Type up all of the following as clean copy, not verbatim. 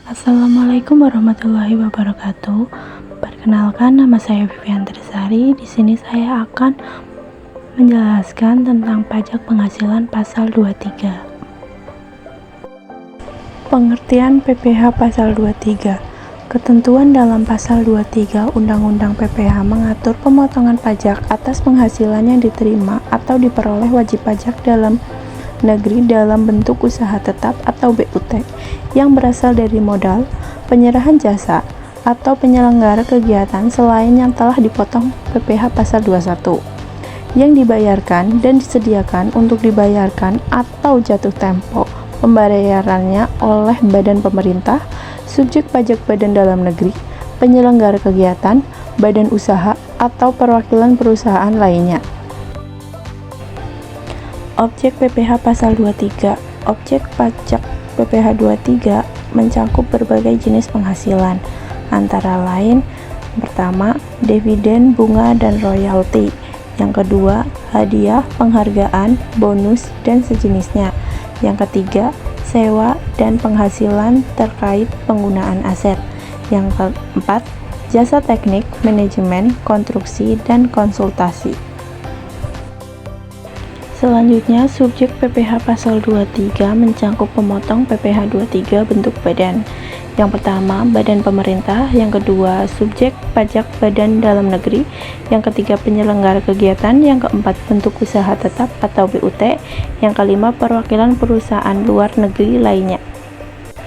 Assalamualaikum warahmatullahi wabarakatuh. Perkenalkan, nama saya Vivian Trisari. Di sini saya akan menjelaskan tentang pajak penghasilan pasal 23. Pengertian PPh pasal 23. Ketentuan dalam pasal 23 Undang-Undang PPh mengatur pemotongan pajak atas penghasilan yang diterima atau diperoleh wajib pajak dalam negeri dalam bentuk usaha tetap atau BUT yang berasal dari modal, penyerahan jasa, atau penyelenggara kegiatan selain yang telah dipotong PPh pasal 21 yang dibayarkan dan disediakan untuk dibayarkan atau jatuh tempo pembayarannya oleh badan pemerintah, subjek pajak badan dalam negeri, penyelenggara kegiatan, badan usaha, atau perwakilan perusahaan lainnya. Objek PPh pasal 23. Objek pajak PPh 23 mencakup berbagai jenis penghasilan, antara lain: pertama, dividen, bunga, dan royalti; yang kedua, hadiah, penghargaan, bonus, dan sejenisnya; yang ketiga, sewa dan penghasilan terkait penggunaan aset; yang keempat, jasa teknik, manajemen, konstruksi, dan konsultasi. Selanjutnya, subjek PPh pasal 23 mencakup pemotong PPh 23 bentuk badan. Yang pertama, badan pemerintah; yang kedua, subjek pajak badan dalam negeri; yang ketiga, penyelenggara kegiatan; yang keempat, bentuk usaha tetap atau BUT; yang kelima, perwakilan perusahaan luar negeri lainnya.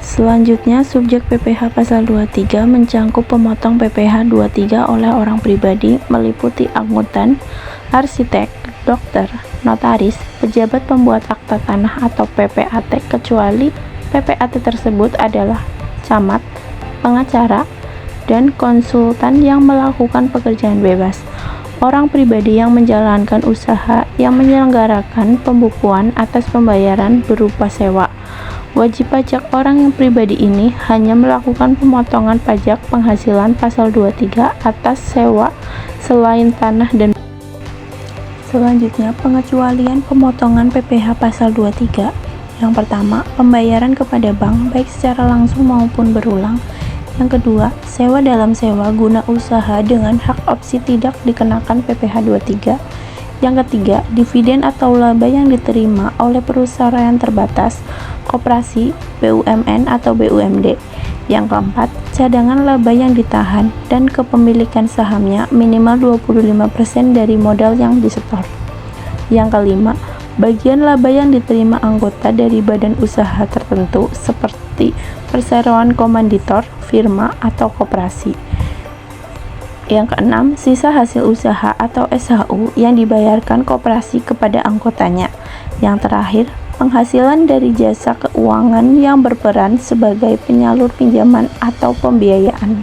Selanjutnya, subjek PPh pasal 23 mencakup pemotong PPh 23 oleh orang pribadi meliputi akuntan, arsitek, dokter, notaris, pejabat pembuat akta tanah atau PPAT, kecuali PPAT tersebut adalah camat, pengacara, dan konsultan yang melakukan pekerjaan bebas. Orang pribadi yang menjalankan usaha yang menyelenggarakan pembukuan atas pembayaran berupa sewa. Wajib pajak orang yang pribadi ini hanya melakukan pemotongan pajak penghasilan pasal 23 atas sewa selain tanah dan. Selanjutnya, pengecualian pemotongan PPh pasal 23. Yang pertama, pembayaran kepada bank baik secara langsung maupun berulang. Yang kedua, sewa dalam sewa guna usaha dengan hak opsi tidak dikenakan PPh 23. Yang ketiga, dividen atau laba yang diterima oleh perusahaan terbatas, koperasi, BUMN atau BUMD. Yang keempat, cadangan laba yang ditahan dan kepemilikan sahamnya minimal 25% dari modal yang disetor. Yang kelima, bagian laba yang diterima anggota dari badan usaha tertentu seperti perseroan komanditor, firma, atau koperasi. Yang keenam, sisa hasil usaha atau SHU yang dibayarkan koperasi kepada anggotanya. Yang terakhir, penghasilan dari jasa keuangan yang berperan sebagai penyalur pinjaman atau pembiayaan.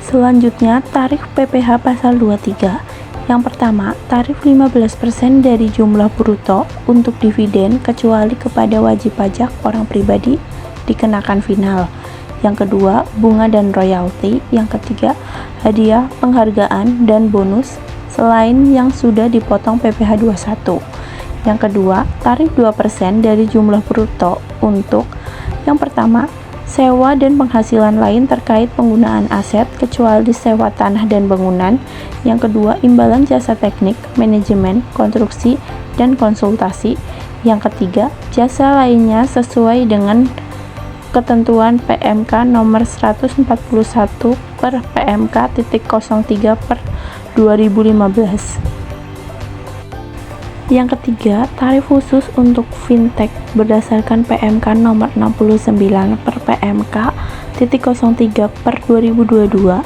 Selanjutnya, tarif PPh pasal 23. Yang pertama, tarif 15% dari jumlah bruto untuk dividen kecuali kepada wajib pajak orang pribadi dikenakan final. Yang kedua, bunga dan royalti. Yang ketiga, hadiah, penghargaan, dan bonus selain yang sudah dipotong PPh 21. Yang kedua, tarif 2% dari jumlah bruto untuk: yang pertama, sewa dan penghasilan lain terkait penggunaan aset kecuali sewa tanah dan bangunan. Yang kedua, imbalan jasa teknik, manajemen, konstruksi, dan konsultasi. Yang ketiga, jasa lainnya sesuai dengan ketentuan PMK nomor 141 per PMK.03/2015. Yang ketiga, tarif khusus untuk fintech berdasarkan PMK nomor 69 per PMK.03/2022.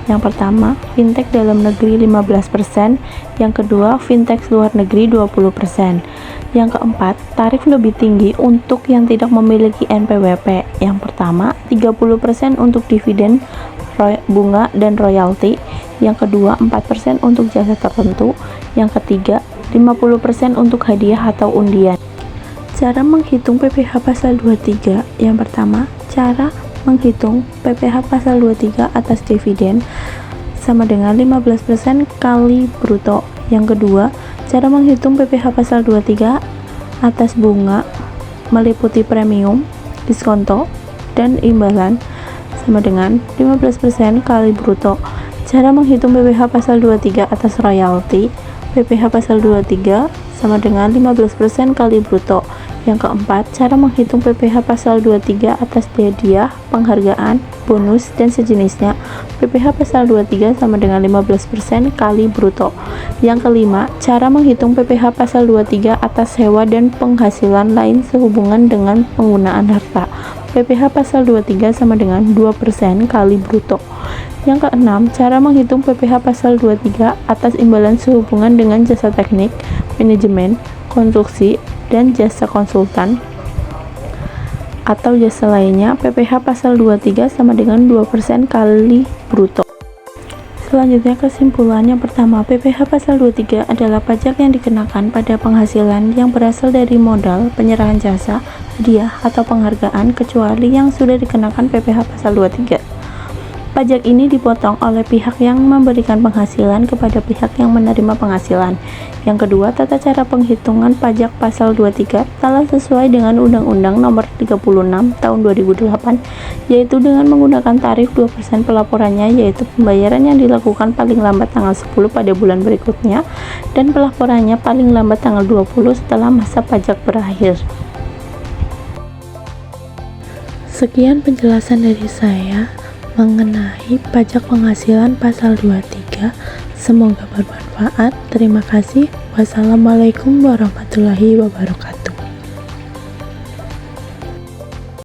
Yang pertama, fintech dalam negeri 15%, yang kedua, fintech luar negeri 20%. Yang keempat, tarif lebih tinggi untuk yang tidak memiliki NPWP. Yang pertama, 30% untuk dividen, bunga, dan royalti. Yang kedua, 4% untuk jasa tertentu. Yang ketiga, 50% untuk hadiah atau undian. Cara menghitung PPh pasal 23. Yang pertama, cara menghitung PPh pasal 23 atas dividen sama dengan 15% kali bruto. Yang kedua, cara menghitung PPh pasal 23 atas bunga meliputi premium, diskonto, dan imbalan sama dengan 15% kali bruto. Cara menghitung PPh pasal 23 atas royalti. PPh pasal 23 sama dengan 15% kali bruto. Yang keempat, cara menghitung PPh pasal 23 atas hadiah, penghargaan, bonus, dan sejenisnya. PPh pasal 23 sama dengan 15% kali bruto. Yang kelima, cara menghitung PPh pasal 23 atas sewa dan penghasilan lain sehubungan dengan penggunaan harta. PPh pasal 23 sama dengan 2% kali bruto. Yang keenam, cara menghitung PPh pasal 23 atas imbalan sehubungan dengan jasa teknik, manajemen, konstruksi, dan jasa konsultan atau jasa lainnya. PPh pasal 23 sama dengan 2% kali bruto. Selanjutnya kesimpulan yang pertama, PPh pasal 23 adalah pajak yang dikenakan pada penghasilan yang berasal dari modal, penyerahan jasa, hadiah, atau penghargaan kecuali yang sudah dikenakan PPh pasal 23. Pajak ini dipotong oleh pihak yang memberikan penghasilan kepada pihak yang menerima penghasilan. Yang kedua, tata cara penghitungan pajak pasal 23 telah sesuai dengan Undang-Undang Nomor 36 Tahun 2008, yaitu dengan menggunakan tarif 2% pelaporannya, yaitu pembayaran yang dilakukan paling lambat tanggal 10 pada bulan berikutnya dan pelaporannya paling lambat tanggal 20 setelah masa pajak berakhir. Sekian penjelasan dari saya mengenai pajak penghasilan pasal 23. Semoga bermanfaat. Terima kasih. Wassalamualaikum warahmatullahi wabarakatuh.